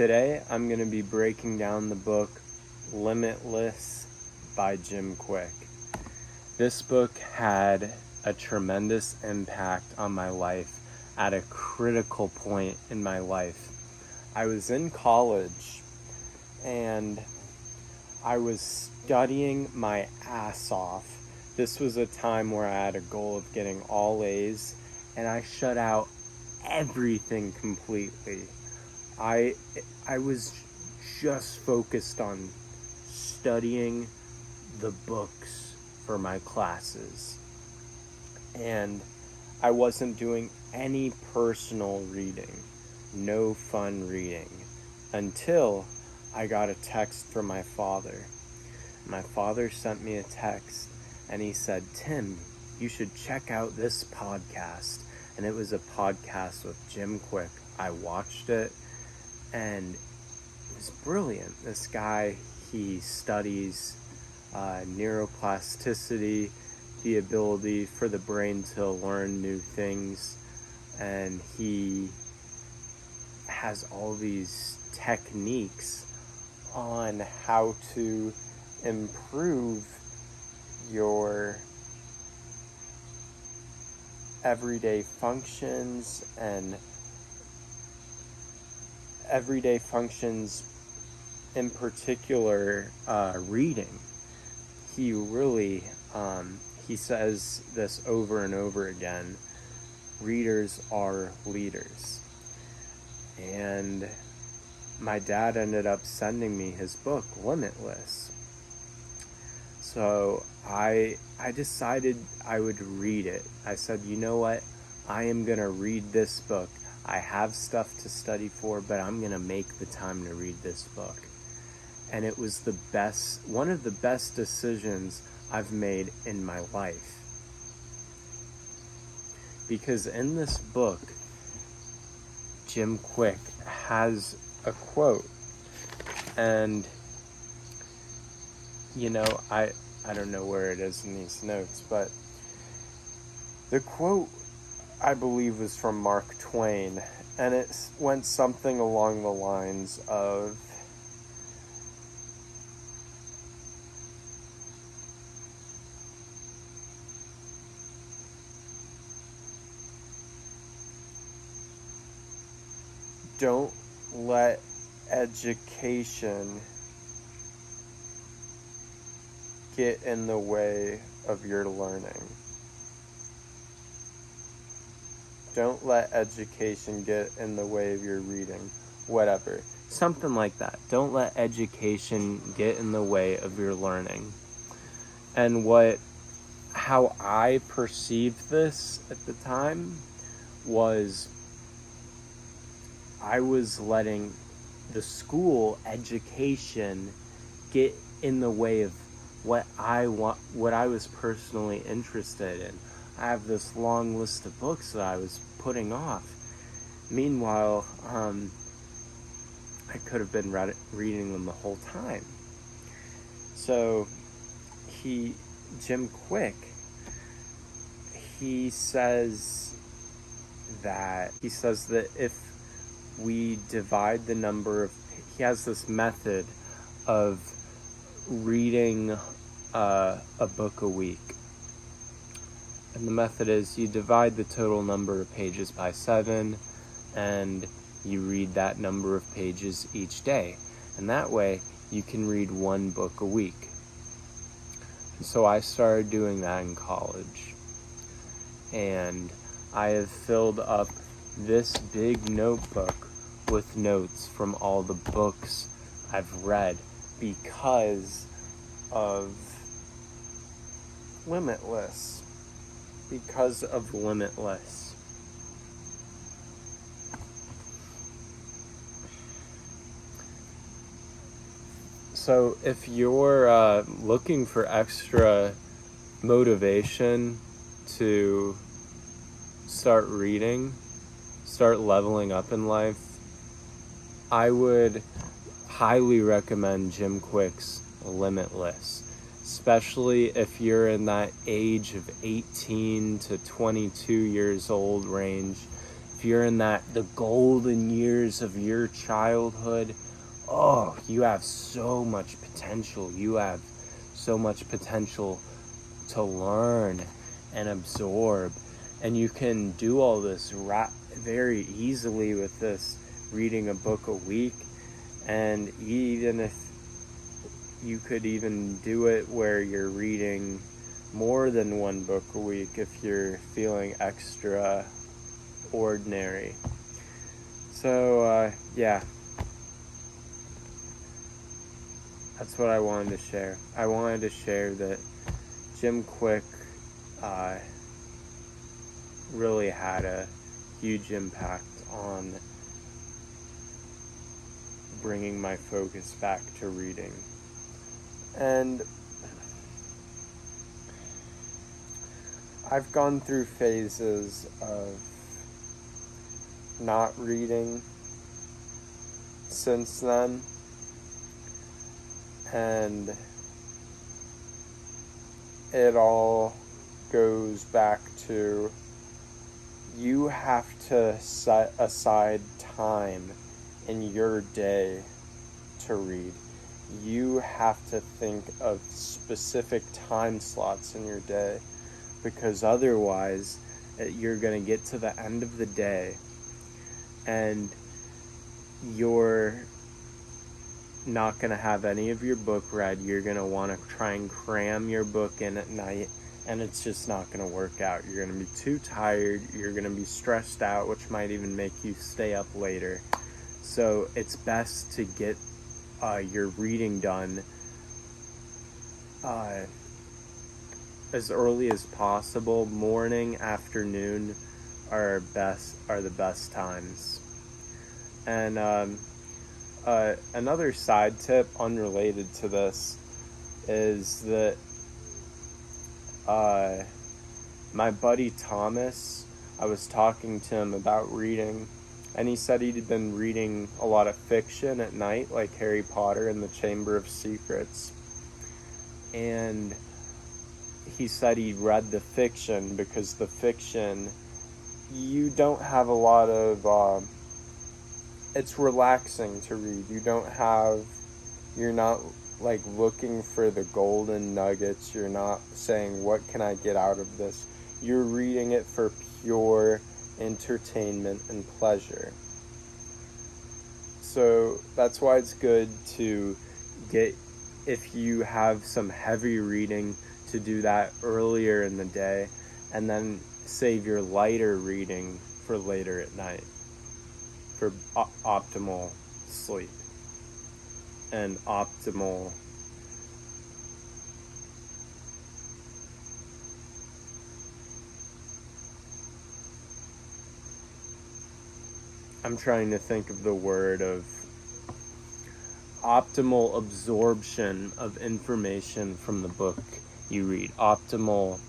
Today I'm going to be breaking down the book Limitless by Jim Kwik. This book had a tremendous impact on my life at a critical point in my life. I was in college and I was studying my ass off. This was a time where I had a goal of getting all A's, and I shut out everything completely. I was just focused on studying the books for my classes, and I wasn't doing any personal reading, no fun reading, until I got a text from my father. My father sent me a text and he said, "Tim, you should check out this podcast." And it was a podcast with Jim Kwik. I watched it and it was brilliant. This guy, he studies neuroplasticity, the ability for the brain to learn new things, and he has all these techniques on how to improve your everyday functions in particular reading. He really he says this over and over again: readers are leaders. And my dad ended up sending me his book Limitless. So I decided I would read it. I said, you know what? I am going to read this book. I have stuff to study for, but I'm going to make the time to read this book. And it was one of the best decisions I've made in my life. Because in this book, Jim Kwik has a quote. And I don't know where it is in these notes, but the quote, I believe, was from Mark Twain, and it went something along the lines of, "Don't let education get in the way of your learning." Don't let education get in the way of your reading. Whatever. Something like that. Don't let education get in the way of your learning. And how I perceived this at the time was I was letting the school education get in the way of what I was personally interested in. I have this long list of books that I was putting off. Meanwhile, I could have been reading them the whole time. So Jim Kwik, he says that if we divide the number of, he has this method of reading a book a week. And the method is you divide the total number of pages by 7, and you read that number of pages each day. And that way you can read one book a week. And so I started doing that in college. And I have filled up this big notebook with notes from all the books I've read because of Limitless. Because of Limitless. So if you're looking for extra motivation to start reading, start leveling up in life, I would highly recommend Jim Kwik's Limitless, especially if you're in that age of 18 to 22 years old range. if you're in the golden years of your childhood, oh, you have so much potential. You have so much potential to learn and absorb. And you can do all this very easily with this reading a book a week. And even if you could even do it where you're reading more than one book a week if you're feeling extra ordinary. So, yeah. That's what I wanted to share. I wanted to share that Jim Kwik really had a huge impact on bringing my focus back to reading. And I've gone through phases of not reading since then, and it all goes back to you have to set aside time in your day to read. You have to think of specific time slots in your day, because otherwise you're going to get to the end of the day and you're not going to have any of your book read. You're going to want to try and cram your book in at night, and it's just not going to work out. You're going to be too tired. You're going to be stressed out, which might even make you stay up later. So it's best to get your reading done as early as possible. Morning, afternoon are the best times. And another side tip unrelated to this is that my buddy Thomas, I was talking to him about reading, and he said he'd been reading a lot of fiction at night, like Harry Potter and the Chamber of Secrets. And he said he read the fiction because the fiction, you don't have a lot of, it's relaxing to read. You're not like looking for the golden nuggets. You're not saying, what can I get out of this? You're reading it for pure entertainment and pleasure. So that's why it's good to if you have some heavy reading, to do that earlier in the day, and then save your lighter reading for later at night for optimal sleep and optimal I'm trying to think of the word of optimal absorption of information from the book you read. Optimal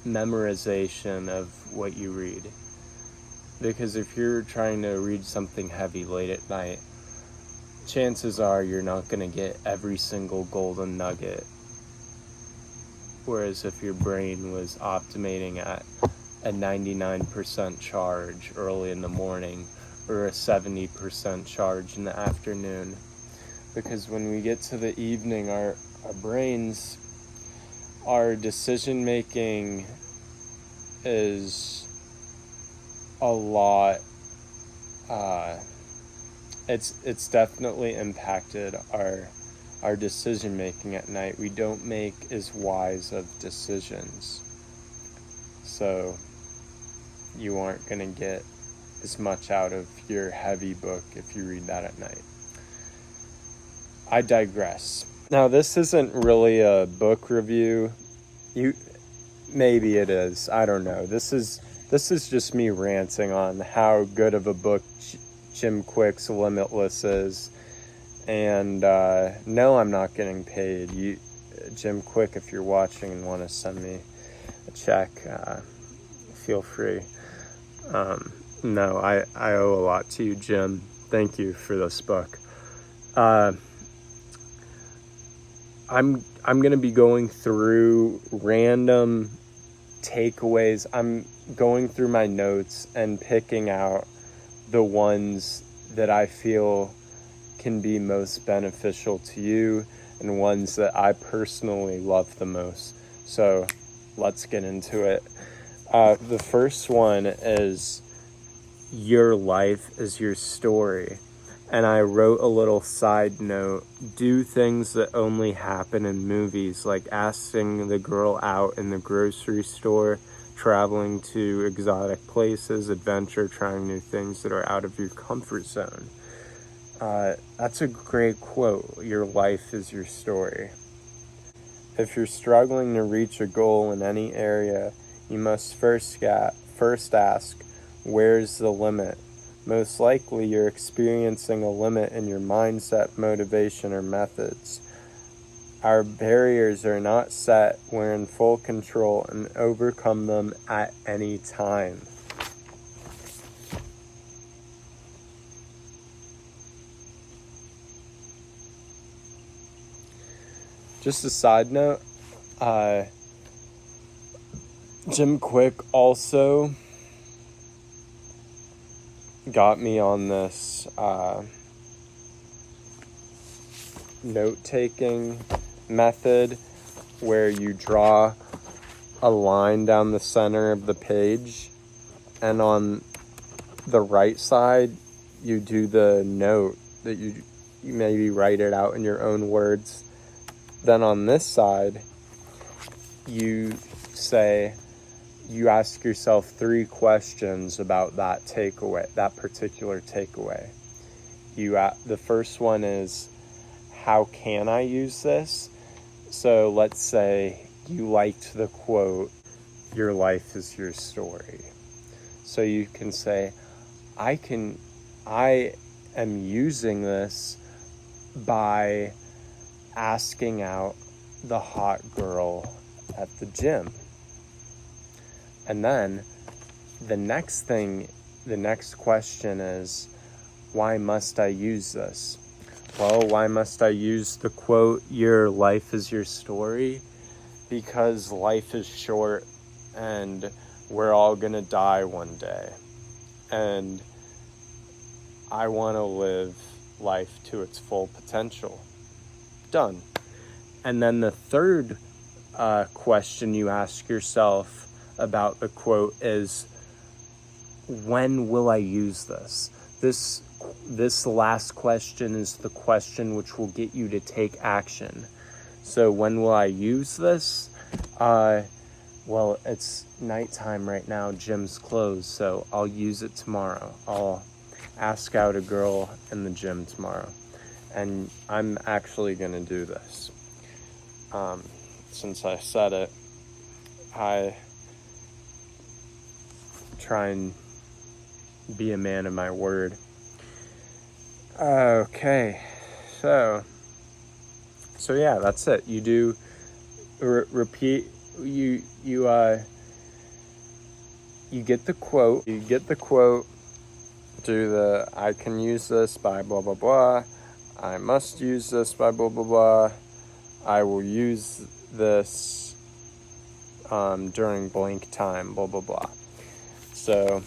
memorization of what you read. Because if you're trying to read something heavy late at night, chances are you're not going to get every single golden nugget. Whereas if your brain was optimating at a 99% charge early in the morning, or a 70% charge in the afternoon. Because when we get to the evening, our brains, our decision making is a lot, it's definitely impacted our decision making at night. We don't make as wise of decisions. So you aren't going to get as much out of your heavy book if you read that at night. I digress. Now, this isn't really a book review. Maybe it is. I don't know. This is just me ranting on how good of a book Jim Kwik's Limitless is. And no, I'm not getting paid. Jim Kwik, if you're watching and want to send me a check, feel free. No, I owe a lot to you, Jim. Thank you for this book. I'm going to be going through random takeaways. going through my notes and picking out the ones that I feel can be most beneficial to you and ones that I personally love the most. So let's get into it. The first one is your life is your story. And I wrote a little side note, do things that only happen in movies, like asking the girl out in the grocery store, traveling to exotic places, adventure, trying new things that are out of your comfort zone. That's a great quote. Your life is your story. If you're struggling to reach a goal in any area, you must first ask, where's the limit? Most likely you're experiencing a limit in your mindset, motivation, or methods. Our barriers are not set. We're in full control and overcome them at any time. Just a side note, Jim Kwik also got me on this note-taking method where you draw a line down the center of the page, and on the right side you do the note that you maybe write it out in your own words. Then on this side you ask yourself 3 questions about that takeaway, that particular takeaway. The first one is, how can I use this? So let's say you liked the quote, your life is your story. So you can say, I am using this by asking out the hot girl at the gym. And then the next question is, why must I use this? Well, why must I use the quote, your life is your story? Because life is short and we're all gonna die one day. And I wanna live life to its full potential. Done. And then the third question you ask yourself about the quote is, when will I use this? This last question is the question which will get you to take action. So when will I use this? Well, it's nighttime right now, gym's closed, so I'll use it tomorrow. I'll ask out a girl in the gym tomorrow. And I'm actually gonna do this. Since I said it, I try and be a man of my word. Okay, so yeah, that's it. You do repeat. You get the quote. You get the quote. Do the I can use this by blah blah blah. I must use this by blah blah blah. I will use this during blank time, blah blah blah. So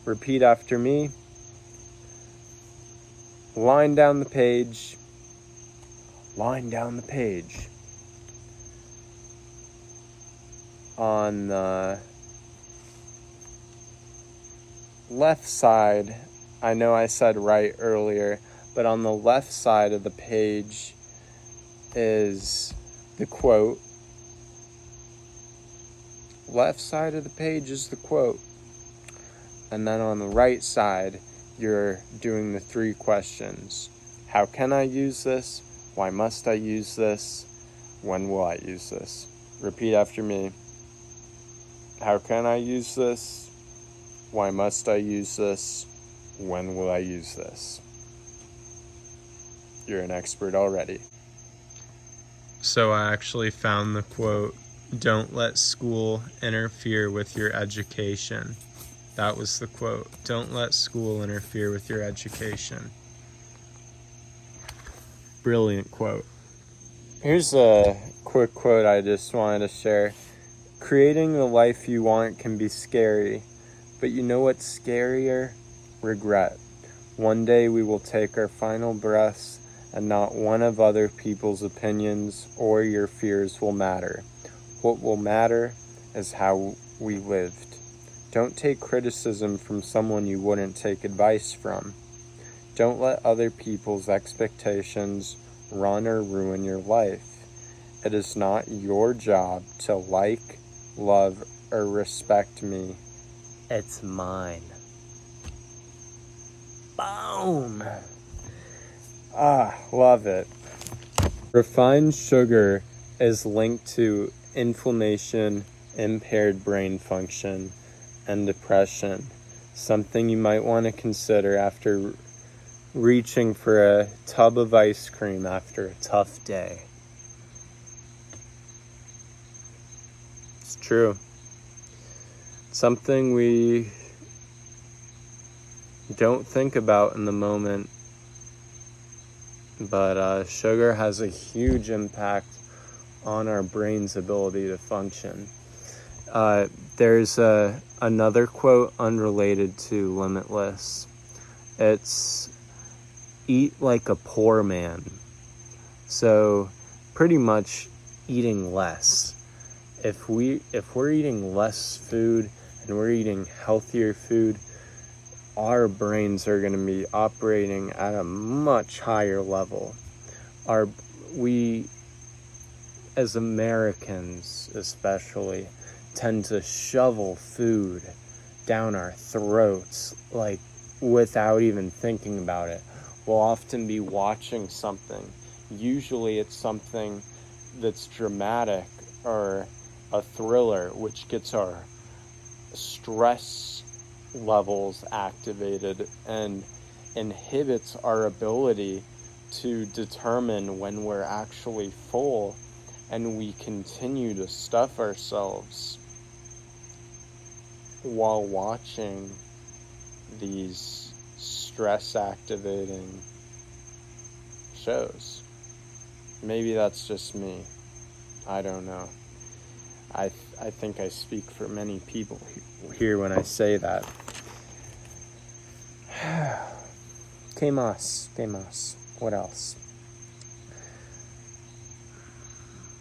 repeat after me. Line down the page. Line down the page. On the left side, I know I said right earlier, but on the left side of the page is the quote. Left side of the page is the quote. And then on the right side, you're doing the 3 questions. How can I use this? Why must I use this? When will I use this? Repeat after me. How can I use this? Why must I use this? When will I use this? You're an expert already. So I actually found the quote, don't let school interfere with your education. That was the quote. Don't let school interfere with your education. Brilliant quote. Here's a quick quote I just wanted to share. Creating the life you want can be scary, but you know what's scarier? Regret. One day we will take our final breaths, and not one of other people's opinions or your fears will matter. What will matter is how we lived. Don't take criticism from someone you wouldn't take advice from. Don't let other people's expectations run or ruin your life. It is not your job to like, love, or respect me. It's mine. Boom! Love it. Refined sugar is linked to inflammation, impaired brain function, and depression. Something you might want to consider after reaching for a tub of ice cream after a tough day. It's true. Something we don't think about in the moment, but sugar has a huge impact on our brain's ability to function. There's another quote unrelated to Limitless. It's eat like a poor man. So pretty much eating less. If we're eating less food and we're eating healthier food, our brains are going to be operating at a much higher level. We, as Americans especially, tend to shovel food down our throats, like without even thinking about it. We'll often be watching something. Usually it's something that's dramatic or a thriller, which gets our stress levels activated and inhibits our ability to determine when we're actually full, and we continue to stuff ourselves while watching these stress activating shows. Maybe that's just me. I don't know. I think I speak for many people here when I say that. Que más? What else?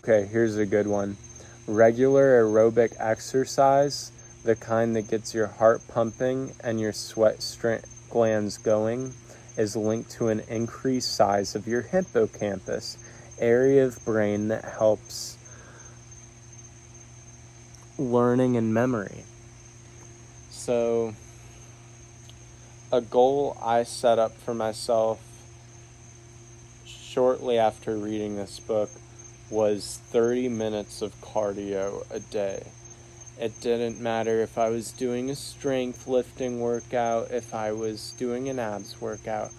Okay, here's a good one. Regular aerobic exercise, the kind that gets your heart pumping and your sweat glands going, is linked to an increased size of your hippocampus, area of brain that helps learning and memory. So a goal I set up for myself shortly after reading this book was 30 minutes of cardio a day. It didn't matter if I was doing a strength lifting workout, if I was doing an abs workout,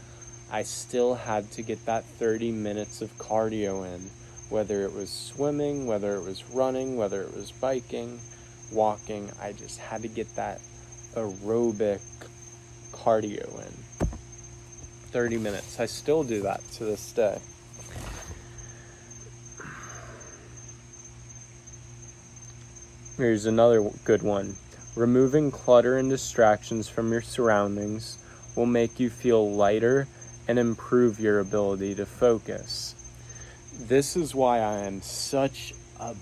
I still had to get that 30 minutes of cardio in. Whether it was swimming, whether it was running, whether it was biking, walking, I just had to get that aerobic cardio in. 30 minutes. I still do that to this day. Here's another good one. Removing clutter and distractions from your surroundings will make you feel lighter and improve your ability to focus. This is why I am such a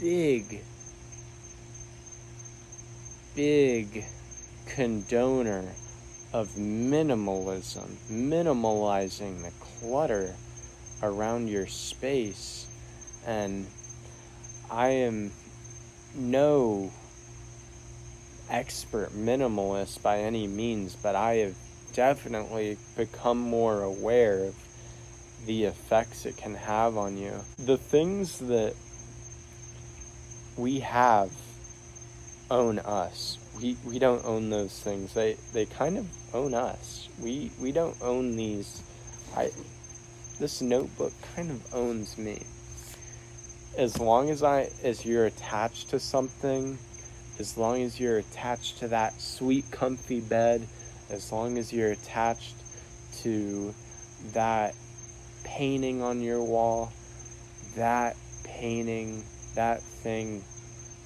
big condoner of minimalism, minimalizing the clutter around your space. And I am no expert minimalist by any means, but I have definitely become more aware of the effects it can have on you. The things that we have own us. We don't own those things. They kind of own us. We don't own these. This notebook kind of owns me. As long as you're attached to something, as long as you're attached to that sweet comfy bed, as long as you're attached to that painting on your wall, that painting, that thing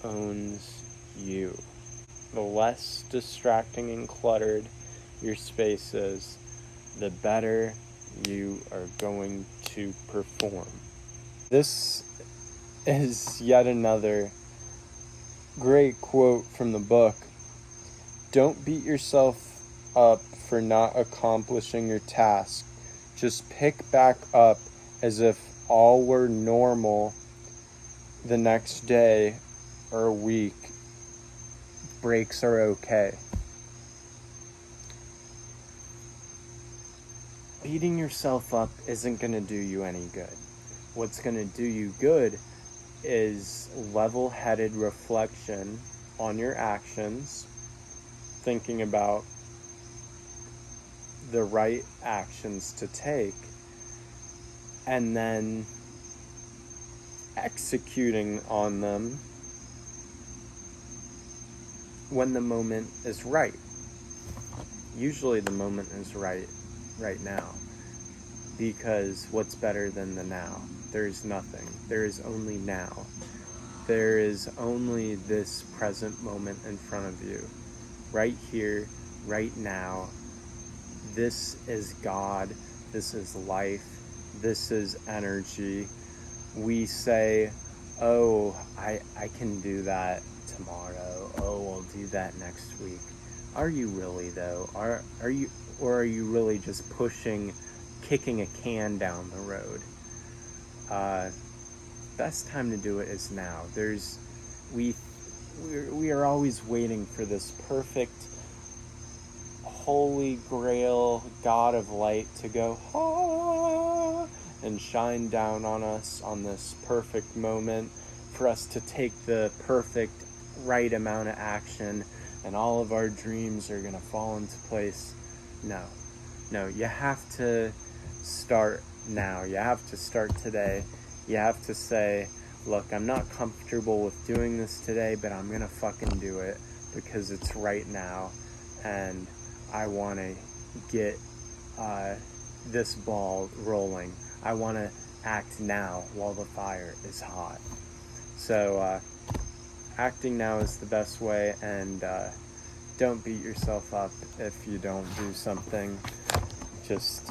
owns you. The less distracting and cluttered your space is, the better you are going to perform. This is yet another great quote from the book. Don't beat yourself up for not accomplishing your task. Just pick back up as if all were normal the next day or week. Breaks are okay. Beating yourself up isn't going to do you any good. What's going to do you good is level-headed reflection on your actions, thinking about the right actions to take, and then executing on them when the moment is right. Usually the moment is right now, because what's better than the now? There's nothing. There is only now. There is only this present moment in front of you, right here, right now. This is God. This is life. This is energy. We say, oh, I can do that tomorrow. Oh, I'll do that next week. Are you really though? Are you really just kicking a can down the road? Best time to do it is now. We are always waiting for this perfect holy grail God of light to go and shine down on us on this perfect moment, for us to take the perfect right amount of action, and all of our dreams are gonna fall into place. No, you have to start now. You have to start today. You have to say, look, I'm not comfortable with doing this today, but I'm gonna fucking do it because it's right now, and I want to get this ball rolling. I want to act now while the fire is hot. So acting now is the best way, and don't beat yourself up if you don't do something. Just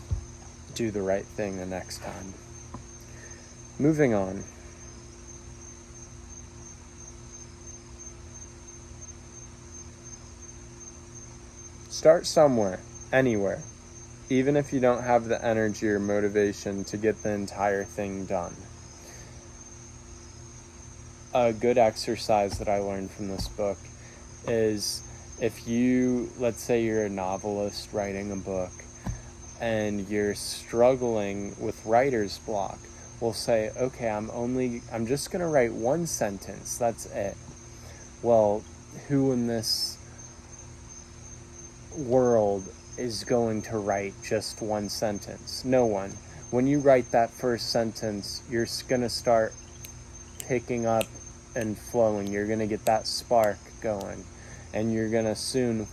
do the right thing the next time. Moving on. Start somewhere, anywhere, even if you don't have the energy or motivation to get the entire thing done. A good exercise that I learned from this book is, if you, let's say you're a novelist writing a book and you're struggling with writer's block, we'll say, okay, I'm just going to write one sentence. That's it. Well, who in this world is going to write just one sentence? No one. When you write that first sentence, you're going to start picking up and flowing. You're going to get that spark going, and you're going to soon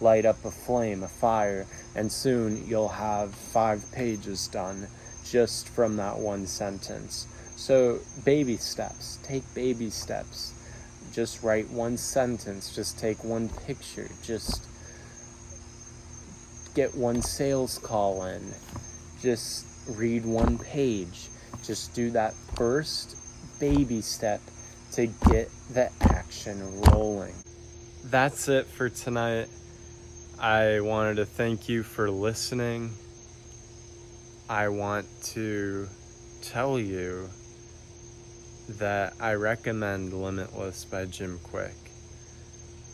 light up a flame, a fire, and soon you'll have 5 pages done just from that one sentence. So baby steps. Take baby steps. Just write one sentence. Just take one picture. Just get one sales call in. Just read one page. Just do that first baby step to get the action rolling. That's it for tonight. I wanted to thank you for listening. I want to tell you that I recommend Limitless by Jim Kwik.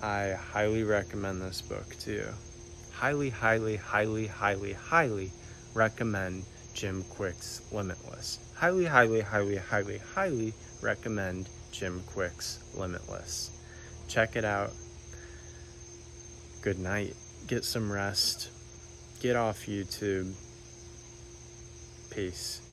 I highly recommend this book to you. Highly, highly, highly, highly, highly recommend Jim Kwik's Limitless. Highly, highly, highly, highly, highly recommend Jim Kwik's Limitless. Check it out. Good night. Get some rest. Get off YouTube. Peace.